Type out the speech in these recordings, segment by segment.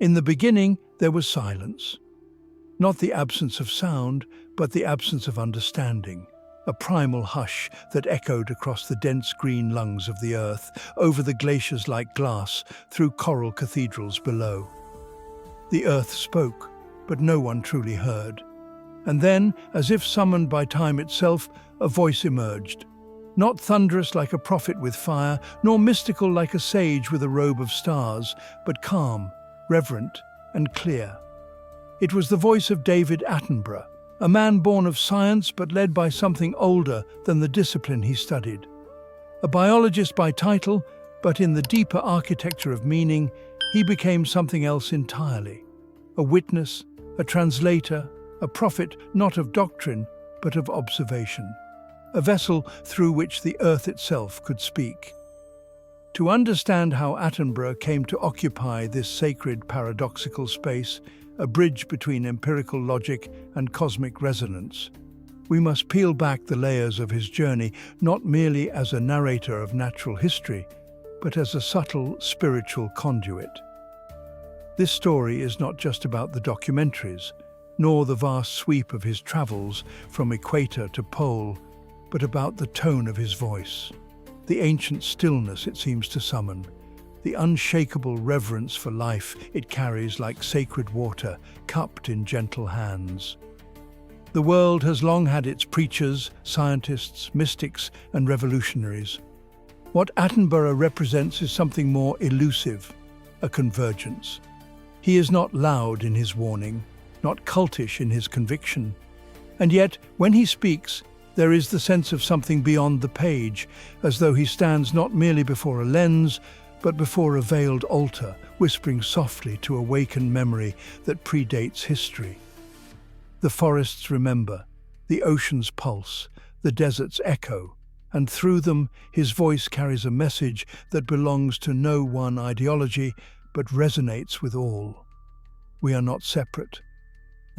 In the beginning, there was silence. Not the absence of sound, but the absence of understanding. A primal hush that echoed across the dense green lungs of the earth, over the glaciers like glass, through coral cathedrals below. The earth spoke, but no one truly heard. And then, as if summoned by time itself, a voice emerged. Not thunderous like a prophet with fire, nor mystical like a sage with a robe of stars, but calm, reverent, and clear. It was the voice of David Attenborough, a man born of science but led by something older than the discipline he studied. A biologist by title, but in the deeper architecture of meaning, he became something else entirely. A witness, a translator, a prophet not of doctrine, but of observation. A vessel through which the earth itself could speak. To understand how Attenborough came to occupy this sacred paradoxical space, a bridge between empirical logic and cosmic resonance, we must peel back the layers of his journey, not merely as a narrator of natural history, but as a subtle spiritual conduit. This story is not just about the documentaries, nor the vast sweep of his travels from equator to pole, but about the tone of his voice, the ancient stillness it seems to summon, the unshakable reverence for life it carries like sacred water cupped in gentle hands. The world has long had its preachers, scientists, mystics, and revolutionaries. What Attenborough represents is something more elusive, a convergence. He is not loud in his warning, not cultish in his conviction. And yet, when he speaks, there is the sense of something beyond the page, as though he stands not merely before a lens, but before a veiled altar, whispering softly to awaken memory that predates history. The forests remember, the oceans pulse, the deserts echo, and through them his voice carries a message that belongs to no one ideology, but resonates with all. We are not separate.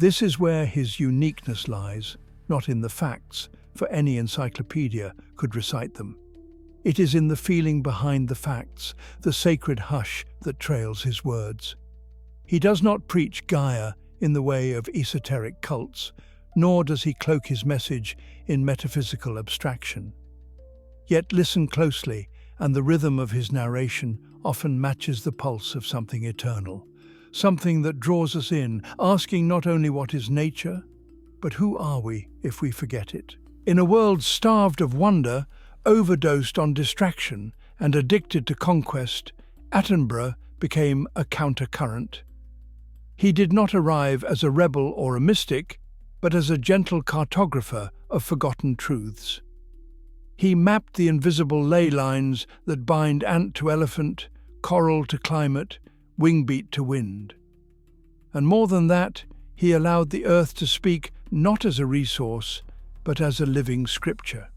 This is where his uniqueness lies, not in the facts, for any encyclopedia could recite them. It is in the feeling behind the facts, the sacred hush that trails his words. He does not preach Gaia in the way of esoteric cults, nor does he cloak his message in metaphysical abstraction. Yet listen closely, and the rhythm of his narration often matches the pulse of something eternal, something that draws us in, asking not only what is nature, but who are we if we forget it? In a world starved of wonder, overdosed on distraction, and addicted to conquest, Attenborough became a countercurrent. He did not arrive as a rebel or a mystic, but as a gentle cartographer of forgotten truths. He mapped the invisible ley lines that bind ant to elephant, coral to climate, wingbeat to wind. And more than that, he allowed the earth to speak not as a resource, but as a living scripture.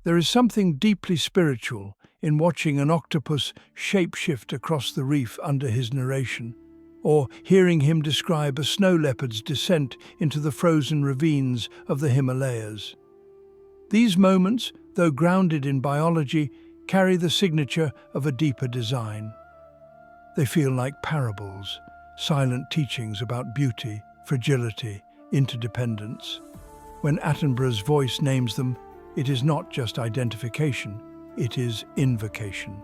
There is something deeply spiritual in watching an octopus shapeshift across the reef under his narration, or hearing him describe a snow leopard's descent into the frozen ravines of the Himalayas. These moments, though grounded in biology, carry the signature of a deeper design. They feel like parables, silent teachings about beauty, fragility, interdependence. When Attenborough's voice names them, it is not just identification, it is invocation.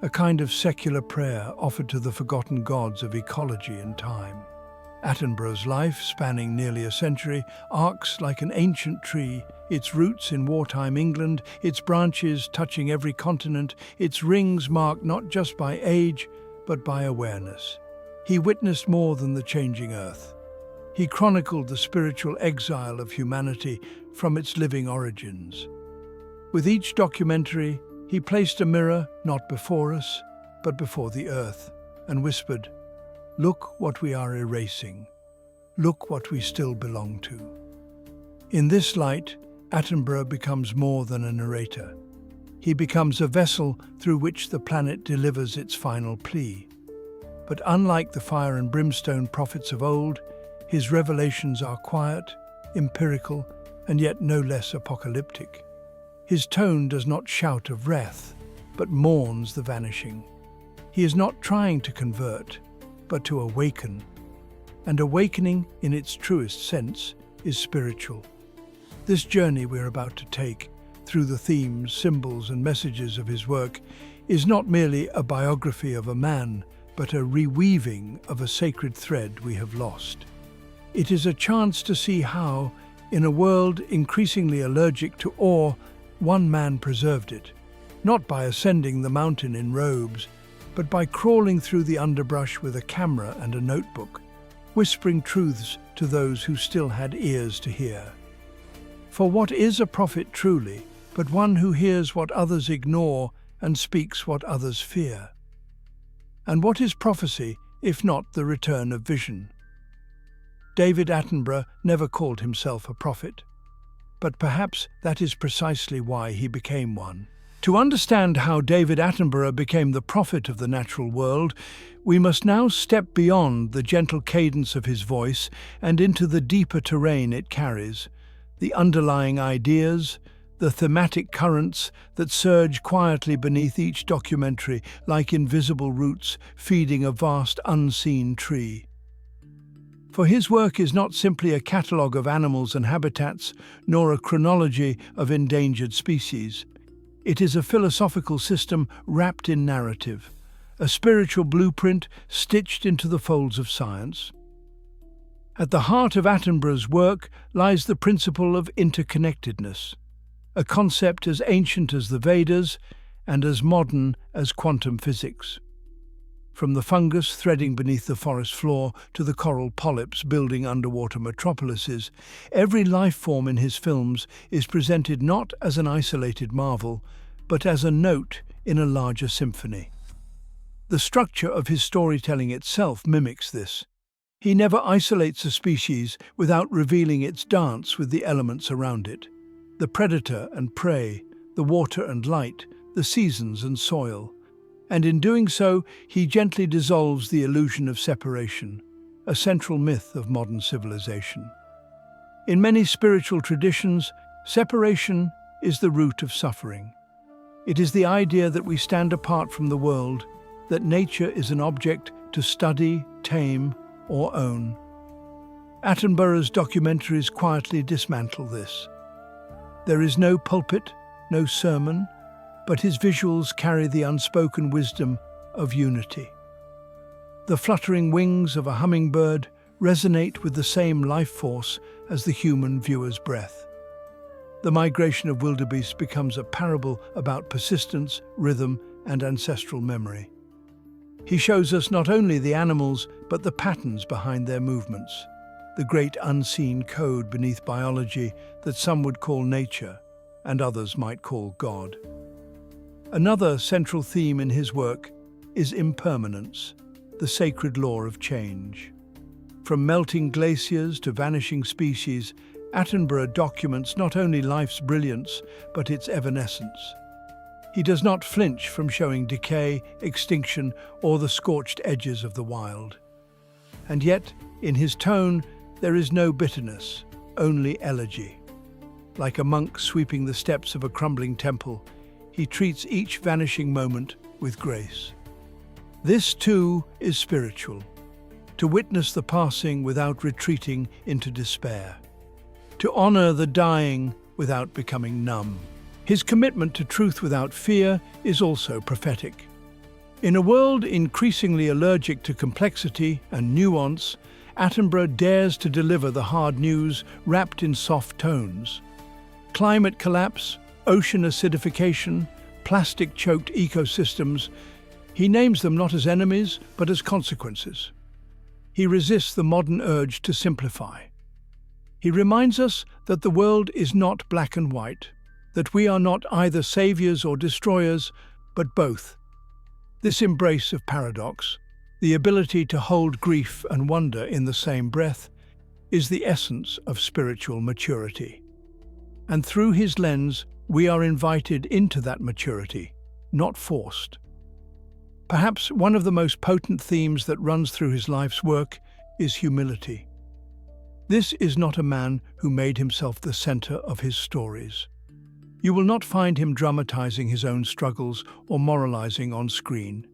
A kind of secular prayer offered to the forgotten gods of ecology and time. Attenborough's life, spanning nearly a century, arcs like an ancient tree, its roots in wartime England, its branches touching every continent, its rings marked not just by age, but by awareness. He witnessed more than the changing earth. He chronicled the spiritual exile of humanity from its living origins. With each documentary, he placed a mirror not before us, but before the earth, and whispered, "Look what we are erasing. Look what we still belong to." In this light, Attenborough becomes more than a narrator. He becomes a vessel through which the planet delivers its final plea. But unlike the fire and brimstone prophets of old, his revelations are quiet, empirical, and yet no less apocalyptic. His tone does not shout of wrath, but mourns the vanishing. He is not trying to convert, but to awaken. And awakening, in its truest sense, is spiritual. This journey we're about to take, through the themes, symbols, and messages of his work, is not merely a biography of a man, but a reweaving of a sacred thread we have lost. It is a chance to see how, in a world increasingly allergic to awe, one man preserved it, not by ascending the mountain in robes, but by crawling through the underbrush with a camera and a notebook, whispering truths to those who still had ears to hear. For what is a prophet truly, but one who hears what others ignore and speaks what others fear? And what is prophecy, if not the return of vision? David Attenborough never called himself a prophet, but perhaps that is precisely why he became one. To understand how David Attenborough became the prophet of the natural world, we must now step beyond the gentle cadence of his voice and into the deeper terrain it carries, the underlying ideas, the thematic currents that surge quietly beneath each documentary like invisible roots feeding a vast unseen tree. For his work is not simply a catalogue of animals and habitats, nor a chronology of endangered species. It is a philosophical system wrapped in narrative, a spiritual blueprint stitched into the folds of science. At the heart of Attenborough's work lies the principle of interconnectedness, a concept as ancient as the Vedas and as modern as quantum physics. From the fungus threading beneath the forest floor to the coral polyps building underwater metropolises, every life form in his films is presented not as an isolated marvel, but as a note in a larger symphony. The structure of his storytelling itself mimics this. He never isolates a species without revealing its dance with the elements around it: the predator and prey, the water and light, the seasons and soil. And in doing so, he gently dissolves the illusion of separation, a central myth of modern civilization. In many spiritual traditions, separation is the root of suffering. It is the idea that we stand apart from the world, that nature is an object to study, tame, or own. Attenborough's documentaries quietly dismantle this. There is no pulpit, no sermon, but his visuals carry the unspoken wisdom of unity. The fluttering wings of a hummingbird resonate with the same life force as the human viewer's breath. The migration of wildebeest becomes a parable about persistence, rhythm, and ancestral memory. He shows us not only the animals, but the patterns behind their movements, the great unseen code beneath biology that some would call nature, and others might call God. Another central theme in his work is impermanence, the sacred law of change. From melting glaciers to vanishing species, Attenborough documents not only life's brilliance, but its evanescence. He does not flinch from showing decay, extinction, or the scorched edges of the wild. And yet, in his tone, there is no bitterness, only elegy. Like a monk sweeping the steps of a crumbling temple, he treats each vanishing moment with grace. This, too, is spiritual, to witness the passing without retreating into despair, to honor the dying without becoming numb. His commitment to truth without fear is also prophetic. In a world increasingly allergic to complexity and nuance, Attenborough dares to deliver the hard news wrapped in soft tones. Climate collapse, ocean acidification, plastic-choked ecosystems, he names them not as enemies, but as consequences. He resists the modern urge to simplify. He reminds us that the world is not black and white, that we are not either saviors or destroyers, but both. This embrace of paradox, the ability to hold grief and wonder in the same breath, is the essence of spiritual maturity. And through his lens, we are invited into that maturity, not forced. Perhaps one of the most potent themes that runs through his life's work is humility. This is not a man who made himself the center of his stories. You will not find him dramatizing his own struggles or moralizing on screen.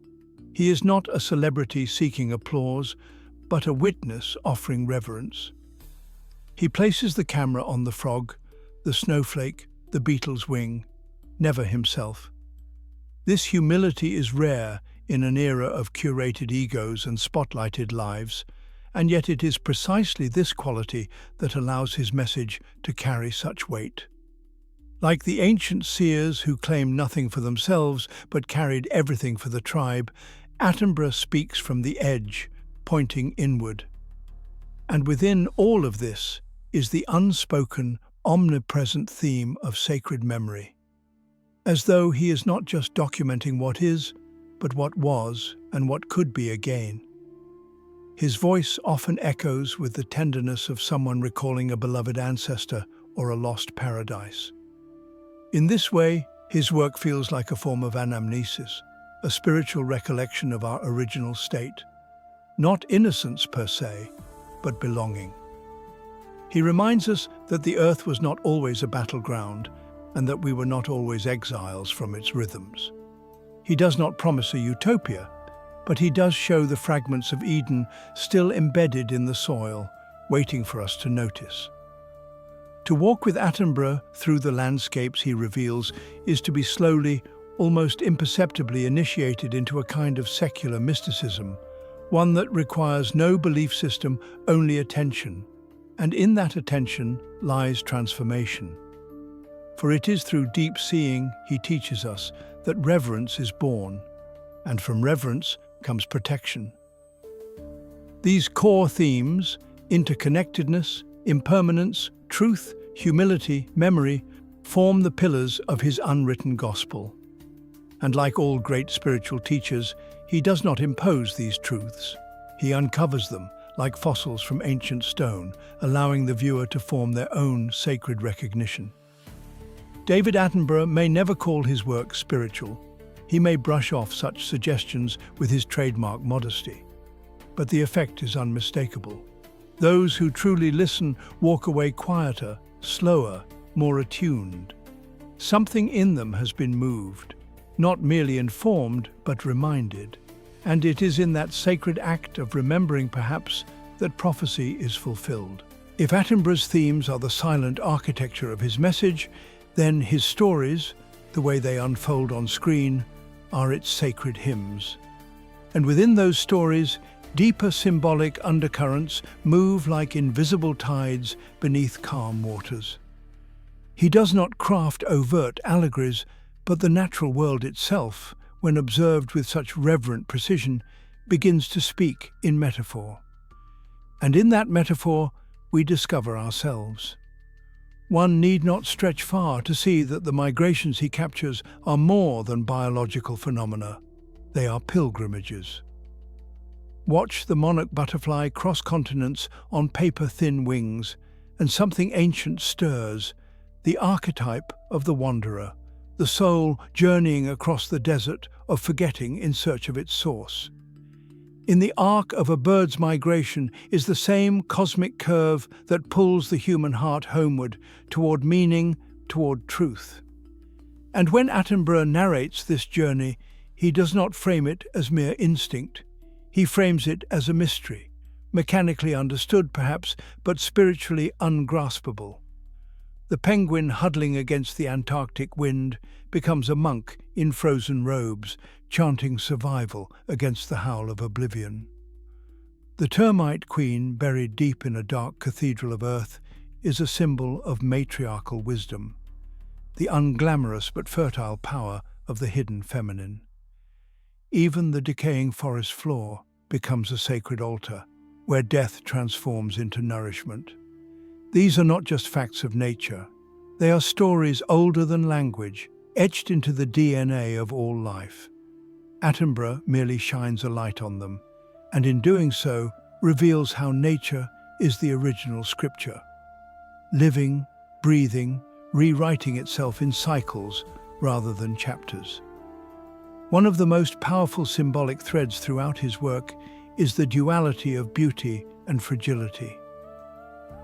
He is not a celebrity seeking applause, but a witness offering reverence. He places the camera on the frog, the snowflake, the beetle's wing, never himself. This humility is rare in an era of curated egos and spotlighted lives, and yet it is precisely this quality that allows his message to carry such weight. Like the ancient seers who claimed nothing for themselves but carried everything for the tribe, Attenborough speaks from the edge, pointing inward. And within all of this is the unspoken, omnipresent theme of sacred memory. As though he is not just documenting what is, but what was and what could be again. His voice often echoes with the tenderness of someone recalling a beloved ancestor or a lost paradise. In this way, his work feels like a form of anamnesis, a spiritual recollection of our original state. Not innocence per se, but belonging. He reminds us that the earth was not always a battleground and that we were not always exiles from its rhythms. He does not promise a utopia, but he does show the fragments of Eden still embedded in the soil, waiting for us to notice. To walk with Attenborough through the landscapes he reveals is to be slowly, almost imperceptibly initiated into a kind of secular mysticism, one that requires no belief system, only attention. And in that attention lies transformation. For it is through deep seeing, he teaches us, that reverence is born, and from reverence comes protection. These core themes, interconnectedness, impermanence, truth, humility, memory, form the pillars of his unwritten gospel. And like all great spiritual teachers, he does not impose these truths. He uncovers them, like fossils from ancient stone, allowing the viewer to form their own sacred recognition. David Attenborough may never call his work spiritual. He may brush off such suggestions with his trademark modesty. But the effect is unmistakable. Those who truly listen walk away quieter, slower, more attuned. Something in them has been moved, not merely informed, but reminded. And it is in that sacred act of remembering, perhaps, that prophecy is fulfilled. If Attenborough's themes are the silent architecture of his message, then his stories, the way they unfold on screen, are its sacred hymns. And within those stories, deeper symbolic undercurrents move like invisible tides beneath calm waters. He does not craft overt allegories, but the natural world itself, when observed with such reverent precision, begins to speak in metaphor. And in that metaphor, we discover ourselves. One need not stretch far to see that the migrations he captures are more than biological phenomena. They are pilgrimages. Watch the monarch butterfly cross continents on paper-thin wings, and something ancient stirs, the archetype of the wanderer, the soul journeying across the desert of forgetting in search of its source. In the arc of a bird's migration is the same cosmic curve that pulls the human heart homeward, toward meaning, toward truth. And when Attenborough narrates this journey, he does not frame it as mere instinct. He frames it as a mystery, mechanically understood perhaps, but spiritually ungraspable. The penguin huddling against the Antarctic wind becomes a monk in frozen robes, chanting survival against the howl of oblivion. The termite queen, buried deep in a dark cathedral of earth, is a symbol of matriarchal wisdom, the unglamorous but fertile power of the hidden feminine. Even the decaying forest floor becomes a sacred altar, where death transforms into nourishment. These are not just facts of nature. They are stories older than language, etched into the DNA of all life. Attenborough merely shines a light on them, and in doing so, reveals how nature is the original scripture, living, breathing, rewriting itself in cycles rather than chapters. One of the most powerful symbolic threads throughout his work is the duality of beauty and fragility.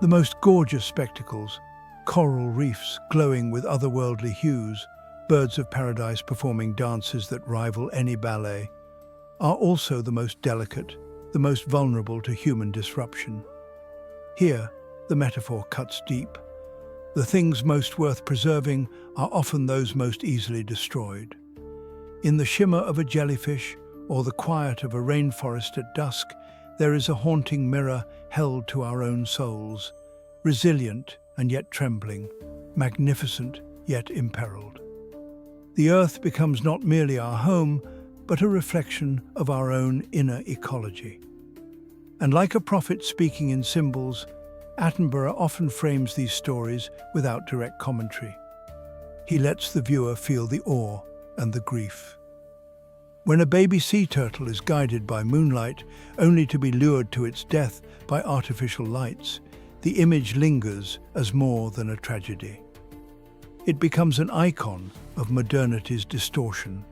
The most gorgeous spectacles, coral reefs glowing with otherworldly hues, birds of paradise performing dances that rival any ballet, are also the most delicate, the most vulnerable to human disruption. Here, the metaphor cuts deep. The things most worth preserving are often those most easily destroyed. In the shimmer of a jellyfish or the quiet of a rainforest at dusk, there is a haunting mirror held to our own souls, resilient and yet trembling, magnificent yet imperiled. The earth becomes not merely our home, but a reflection of our own inner ecology. And like a prophet speaking in symbols, Attenborough often frames these stories without direct commentary. He lets the viewer feel the awe and the grief. When a baby sea turtle is guided by moonlight, only to be lured to its death by artificial lights, the image lingers as more than a tragedy. It becomes an icon of modernity's distortion,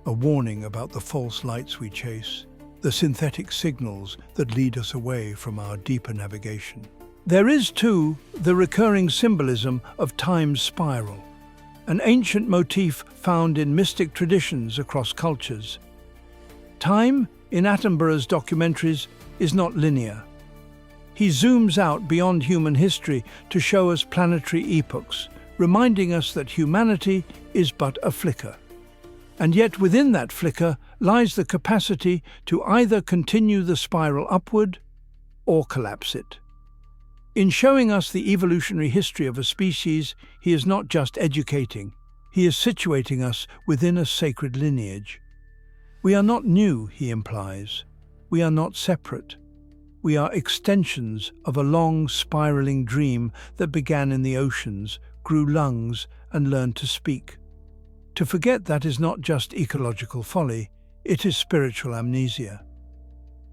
a warning about the false lights we chase, the synthetic signals that lead us away from our deeper navigation. There is, too, the recurring symbolism of time's spiral, an ancient motif found in mystic traditions across cultures. Time, in Attenborough's documentaries, is not linear. He zooms out beyond human history to show us planetary epochs, reminding us that humanity is but a flicker. And yet within that flicker lies the capacity to either continue the spiral upward or collapse it. In showing us the evolutionary history of a species, he is not just educating, he is situating us within a sacred lineage. We are not new, he implies. We are not separate. We are extensions of a long, spiraling dream that began in the oceans, grew lungs, and learned to speak. To forget that is not just ecological folly, it is spiritual amnesia.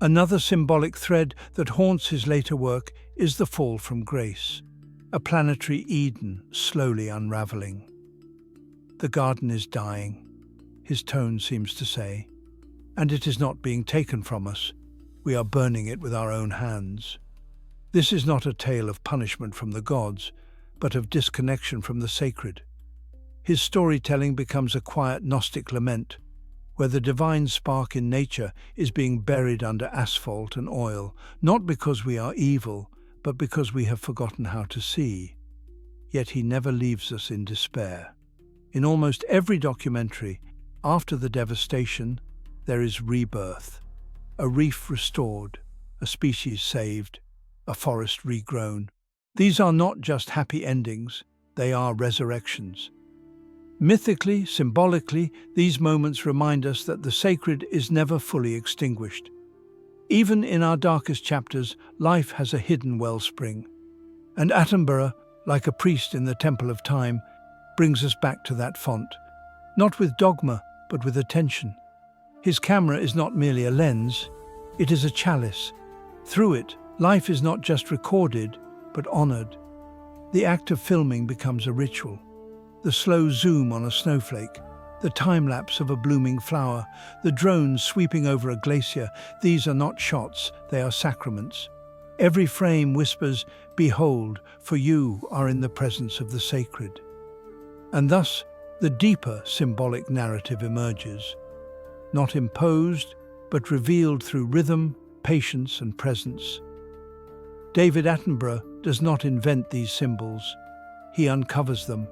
Another symbolic thread that haunts his later work is the fall from grace, a planetary Eden slowly unraveling. The garden is dying, his tone seems to say, and it is not being taken from us. We are burning it with our own hands. This is not a tale of punishment from the gods, but of disconnection from the sacred. His storytelling becomes a quiet Gnostic lament, where the divine spark in nature is being buried under asphalt and oil, not because we are evil, but because we have forgotten how to see. Yet he never leaves us in despair. In almost every documentary, after the devastation, there is rebirth. A reef restored, a species saved, a forest regrown. These are not just happy endings, they are resurrections. Mythically, symbolically, these moments remind us that the sacred is never fully extinguished. Even in our darkest chapters, life has a hidden wellspring. And Attenborough, like a priest in the Temple of Time, brings us back to that font, not with dogma, but with attention. His camera is not merely a lens, it is a chalice. Through it, life is not just recorded, but honored. The act of filming becomes a ritual. The slow zoom on a snowflake, the time-lapse of a blooming flower, the drone sweeping over a glacier, these are not shots, they are sacraments. Every frame whispers, "Behold, for you are in the presence of the sacred." And thus, the deeper symbolic narrative emerges, not imposed, but revealed through rhythm, patience, and presence. David Attenborough does not invent these symbols, he uncovers them.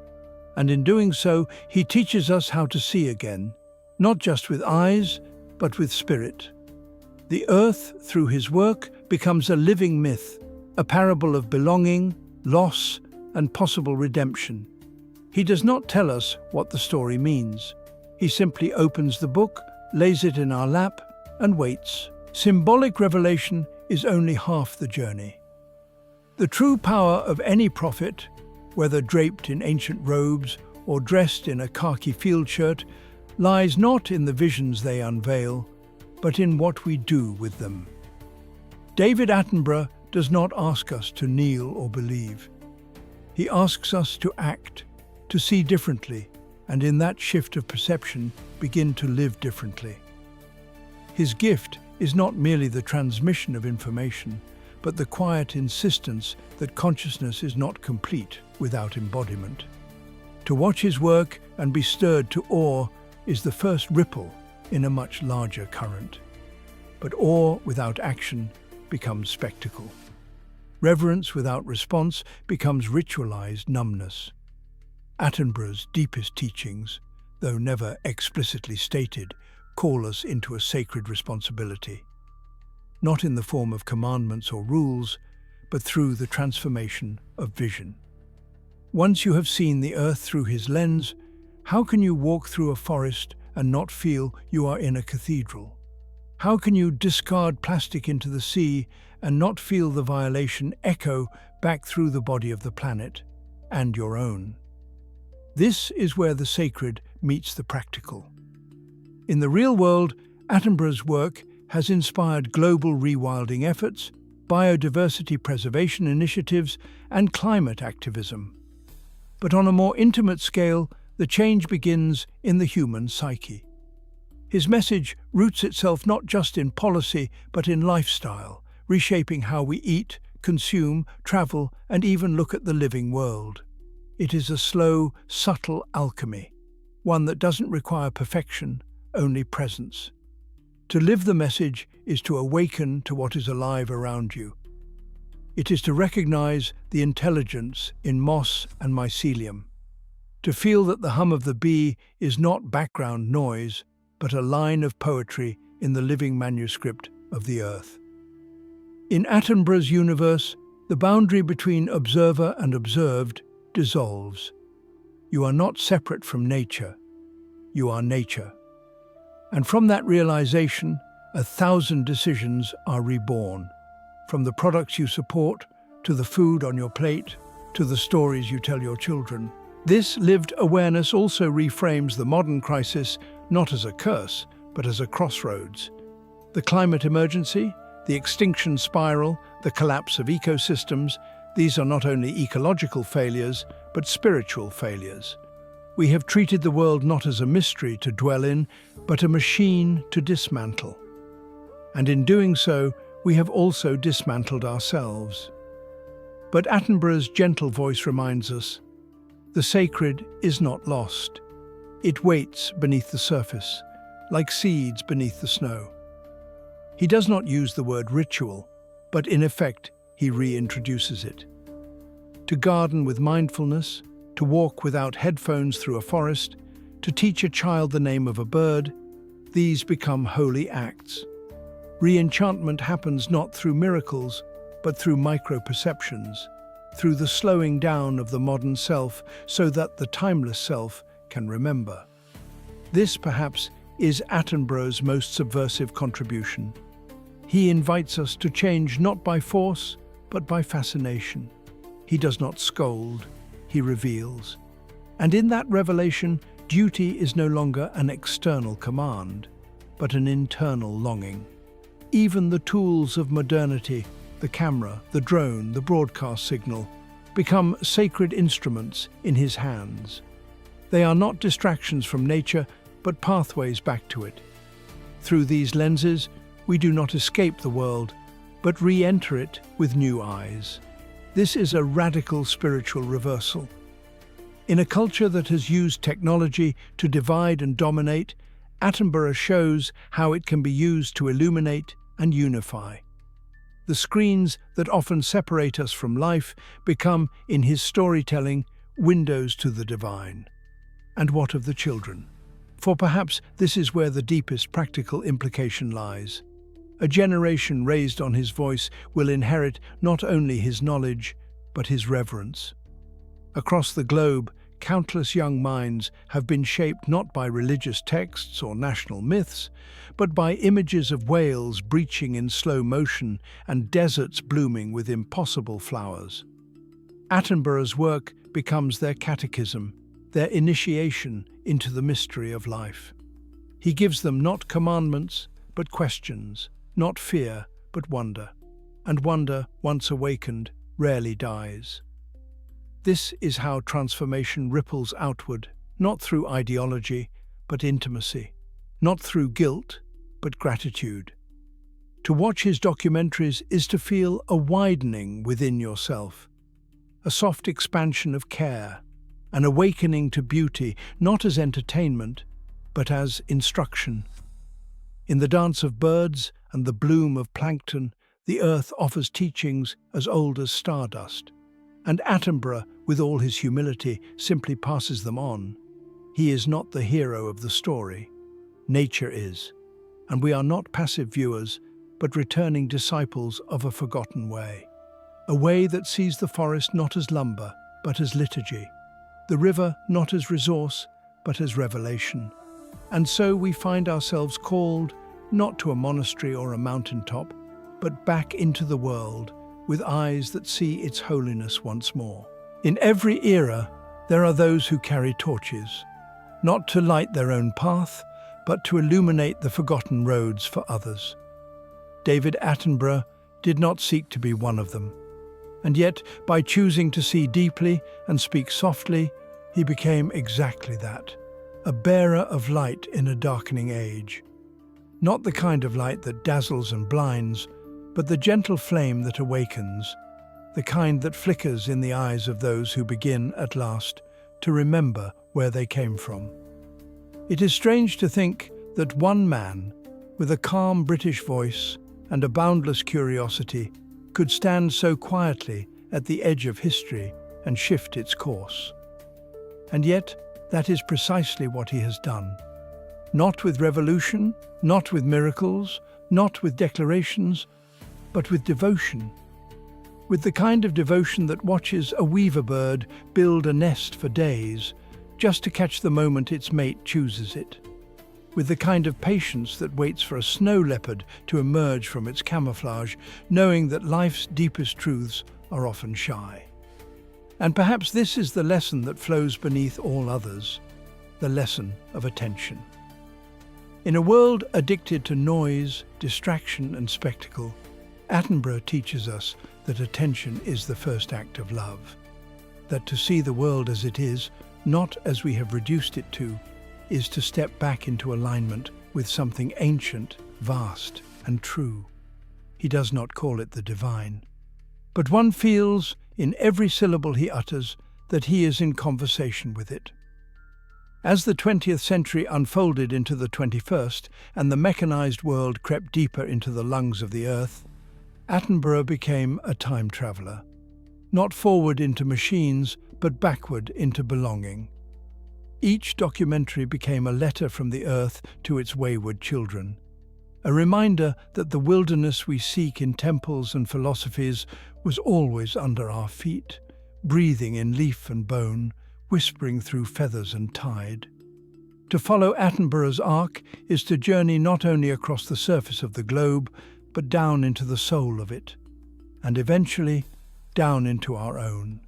And in doing so, he teaches us how to see again, not just with eyes, but with spirit. The earth, through his work, becomes a living myth, a parable of belonging, loss, and possible redemption. He does not tell us what the story means. He simply opens the book, lays it in our lap, and waits. Symbolic revelation is only half the journey. The true power of any prophet, whether draped in ancient robes or dressed in a khaki field shirt, lies not in the visions they unveil, but in what we do with them. David Attenborough does not ask us to kneel or believe. He asks us to act, to see differently, and in that shift of perception, begin to live differently. His gift is not merely the transmission of information, but the quiet insistence that consciousness is not complete without embodiment. To watch his work and be stirred to awe is the first ripple in a much larger current. But awe without action becomes spectacle. Reverence without response becomes ritualized numbness. Attenborough's deepest teachings, though never explicitly stated, call us into a sacred responsibility, not in the form of commandments or rules, but through the transformation of vision. Once you have seen the earth through his lens, how can you walk through a forest and not feel you are in a cathedral? How can you discard plastic into the sea and not feel the violation echo back through the body of the planet and your own? This is where the sacred meets the practical. In the real world, Attenborough's work has inspired global rewilding efforts, biodiversity preservation initiatives, and climate activism. But on a more intimate scale, the change begins in the human psyche. His message roots itself not just in policy, but in lifestyle, reshaping how we eat, consume, travel, and even look at the living world. It is a slow, subtle alchemy, one that doesn't require perfection, only presence. To live the message is to awaken to what is alive around you. It is to recognize the intelligence in moss and mycelium, to feel that the hum of the bee is not background noise, but a line of poetry in the living manuscript of the earth. In Attenborough's universe, the boundary between observer and observed dissolves. You are not separate from nature, you are nature. And from that realization, 1,000 decisions are reborn. From the products you support, to the food on your plate, to the stories you tell your children. This lived awareness also reframes the modern crisis not as a curse, but as a crossroads. The climate emergency, the extinction spiral, the collapse of ecosystems, these are not only ecological failures, but spiritual failures. We have treated the world not as a mystery to dwell in, but a machine to dismantle. And in doing so, we have also dismantled ourselves. But Attenborough's gentle voice reminds us, the sacred is not lost. It waits beneath the surface, like seeds beneath the snow. He does not use the word ritual, but in effect, he reintroduces it. To garden with mindfulness, to walk without headphones through a forest, to teach a child the name of a bird, these become holy acts. Re-enchantment happens not through miracles, but through micro-perceptions, through the slowing down of the modern self so that the timeless self can remember. This, perhaps, is Attenborough's most subversive contribution. He invites us to change not by force, but by fascination. He does not scold, he reveals. And in that revelation, duty is no longer an external command, but an internal longing. Even the tools of modernity, the camera, the drone, the broadcast signal, become sacred instruments in his hands. They are not distractions from nature, but pathways back to it. Through these lenses, we do not escape the world, but re-enter it with new eyes. This is a radical spiritual reversal. In a culture that has used technology to divide and dominate, Attenborough shows how it can be used to illuminate and unify. The screens that often separate us from life become, in his storytelling, windows to the divine. And what of the children? For perhaps this is where the deepest practical implication lies. A generation raised on his voice will inherit not only his knowledge, but his reverence. Across the globe, countless young minds have been shaped not by religious texts or national myths, but by images of whales breaching in slow motion and deserts blooming with impossible flowers. Attenborough's work becomes their catechism, their initiation into the mystery of life. He gives them not commandments, but questions, not fear, but wonder. And wonder, once awakened, rarely dies. This is how transformation ripples outward, not through ideology, but intimacy, not through guilt, but gratitude. To watch his documentaries is to feel a widening within yourself, a soft expansion of care, an awakening to beauty, not as entertainment, but as instruction. In the dance of birds and the bloom of plankton, the earth offers teachings as old as stardust. And Attenborough, with all his humility, simply passes them on. He is not the hero of the story. Nature is. And we are not passive viewers, but returning disciples of a forgotten way. A way that sees the forest not as lumber, but as liturgy. The river not as resource, but as revelation. And so we find ourselves called, not to a monastery or a mountaintop, but back into the world, with eyes that see its holiness once more. In every era, there are those who carry torches, not to light their own path, but to illuminate the forgotten roads for others. David Attenborough did not seek to be one of them. And yet, by choosing to see deeply and speak softly, he became exactly that, a bearer of light in a darkening age. Not the kind of light that dazzles and blinds, but the gentle flame that awakens, the kind that flickers in the eyes of those who begin, at last, to remember where they came from. It is strange to think that one man, with a calm British voice and a boundless curiosity, could stand so quietly at the edge of history and shift its course. And yet, that is precisely what he has done. Not with revolution, not with miracles, not with declarations, but with devotion. With the kind of devotion that watches a weaver bird build a nest for days, just to catch the moment its mate chooses it. With the kind of patience that waits for a snow leopard to emerge from its camouflage, knowing that life's deepest truths are often shy. And perhaps this is the lesson that flows beneath all others, the lesson of attention. In a world addicted to noise, distraction, and spectacle, Attenborough teaches us that attention is the first act of love, that to see the world as it is, not as we have reduced it to, is to step back into alignment with something ancient, vast, and true. He does not call it the divine, but one feels, in every syllable he utters, that he is in conversation with it. As the 20th century unfolded into the 21st and the mechanized world crept deeper into the lungs of the earth, Attenborough became a time traveler, not forward into machines, but backward into belonging. Each documentary became a letter from the earth to its wayward children, a reminder that the wilderness we seek in temples and philosophies was always under our feet, breathing in leaf and bone, whispering through feathers and tide. To follow Attenborough's arc is to journey not only across the surface of the globe, but down into the soul of it, and eventually down into our own.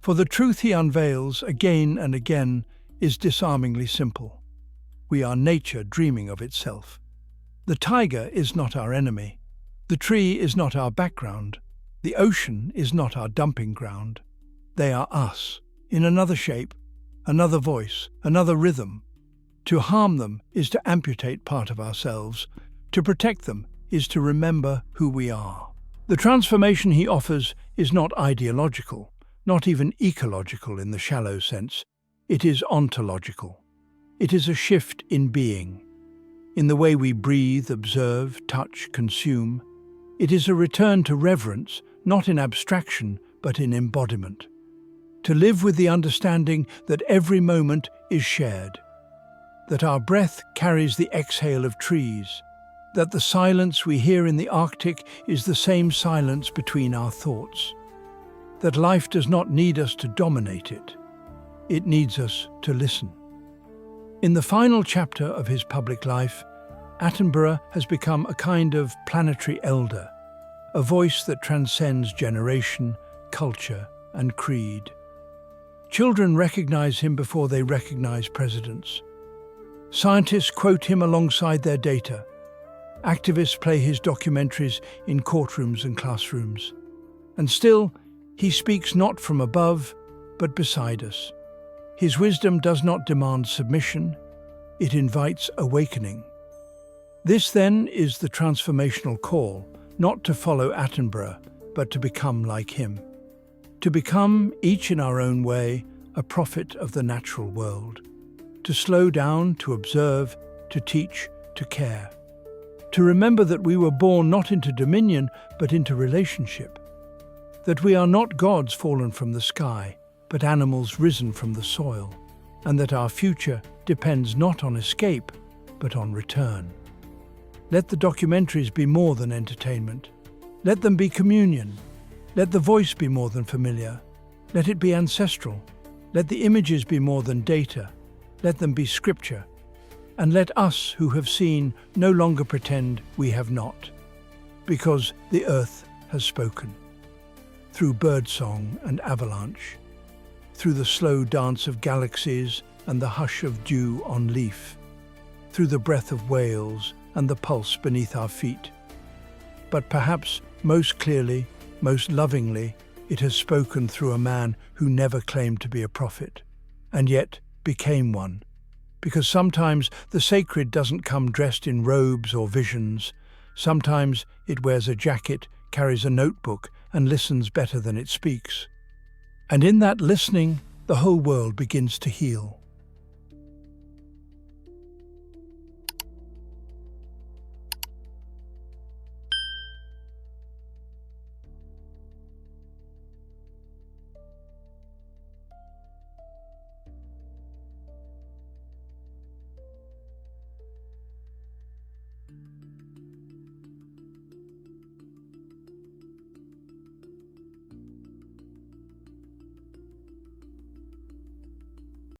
For the truth he unveils again and again is disarmingly simple. We are nature dreaming of itself. The tiger is not our enemy. The tree is not our background. The ocean is not our dumping ground. They are us, in another shape, another voice, another rhythm. To harm them is to amputate part of ourselves. To protect them is to remember who we are. The transformation he offers is not ideological, not even ecological in the shallow sense. It is ontological. It is a shift in being, in the way we breathe, observe, touch, consume. It is a return to reverence, not in abstraction, but in embodiment. To live with the understanding that every moment is shared, that our breath carries the exhale of trees, that the silence we hear in the Arctic is the same silence between our thoughts, that life does not need us to dominate it. It needs us to listen. In the final chapter of his public life, Attenborough has become a kind of planetary elder, a voice that transcends generation, culture, and creed. Children recognize him before they recognize presidents. Scientists quote him alongside their data. Activists play his documentaries in courtrooms and classrooms. And still, he speaks not from above, but beside us. His wisdom does not demand submission, it invites awakening. This, then, is the transformational call, not to follow Attenborough, but to become like him. To become, each in our own way, a prophet of the natural world. To slow down, to observe, to teach, to care. To remember that we were born not into dominion, but into relationship. That we are not gods fallen from the sky, but animals risen from the soil. And that our future depends not on escape, but on return. Let the documentaries be more than entertainment. Let them be communion. Let the voice be more than familiar. Let it be ancestral. Let the images be more than data. Let them be scripture. And let us who have seen no longer pretend we have not, because the earth has spoken. Through birdsong and avalanche, through the slow dance of galaxies and the hush of dew on leaf, through the breath of whales and the pulse beneath our feet. But perhaps most clearly, most lovingly, it has spoken through a man who never claimed to be a prophet, and yet became one. Because sometimes the sacred doesn't come dressed in robes or visions. Sometimes it wears a jacket, carries a notebook, and listens better than it speaks. And in that listening, the whole world begins to heal.